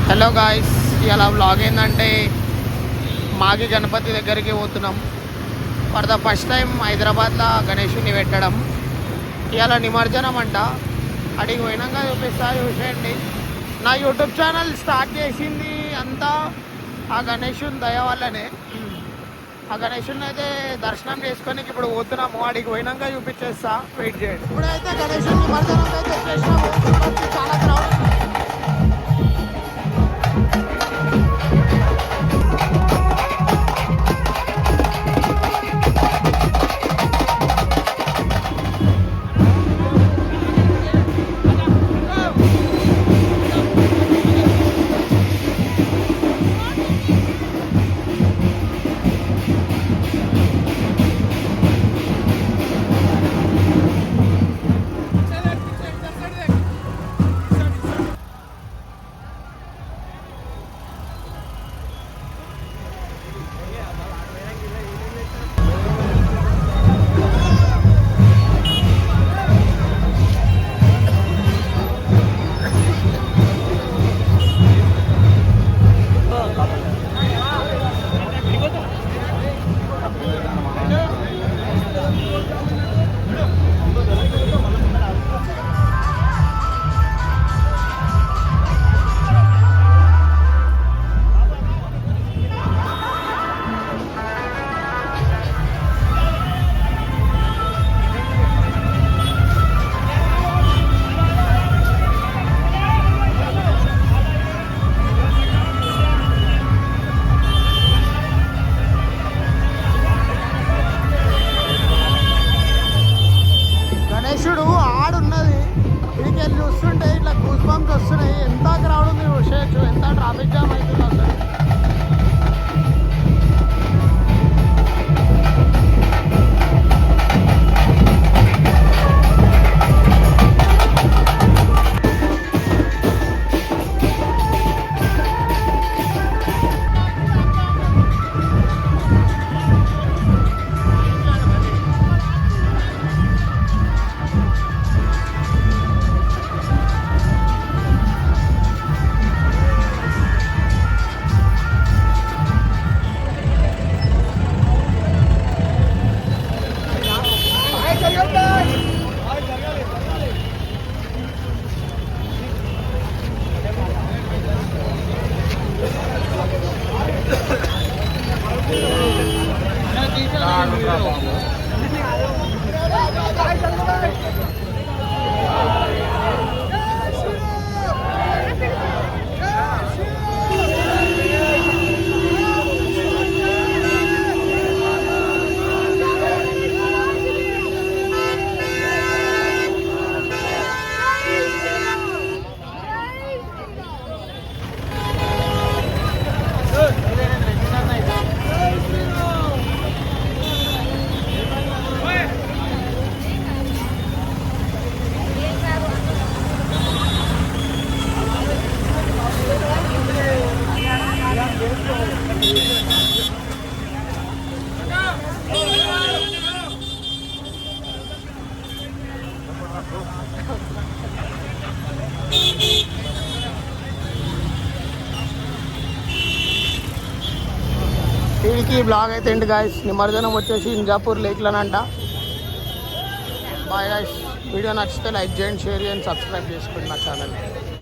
Hello guys, ఇలా vlog ఏంటంటే మాగి గణపతి దగ్గరికి పోతున్నాం. ఫర్ ద ఫస్ట్ టైం హైదరాబాద్లో గణేషుని పెట్టడం. ఇవాళ నిమజ్జనం అంట. అడిగి పోయినాక చూసేయండి. నా యూట్యూబ్ ఛానల్ స్టార్ట్ చేసింది అంతా ఆ గణేషుని దయ వల్లనే. ఆ గణేషుని అయితే దర్శనం చేసుకొని ఇప్పుడు పోతున్నాము. అడిగి పోయినాక చూపించేస్తా, వెయిట్ చేయండి. ఇప్పుడైతే గణేషుని నిమజ్జనం అయితే చేసినాము. చాలా క్రౌడ్. గణేశుడు ఆడున్నది. ఇదికి వెళ్ళి చూస్తుంటే ఇట్లా గూస్ బంప్స్ వస్తున్నాయి. ఎంత క్రౌడ్ ఉంది చూసేయచ్చు. ఎంత ట్రాఫిక్ జామ్ అవుతుంది అసలు. దీనికి బ్లాగ్ అయితే ఏంటి గాయస్, నిమజ్జనం వచ్చేసి ఇంజాపూర్ లేక్లోనంట. బాయ్ గాయస్, వీడియో నచ్చితే లైక్ చేయండి, షేర్ చేయండి, సబ్స్క్రైబ్ చేసుకోండి నా ఛానల్.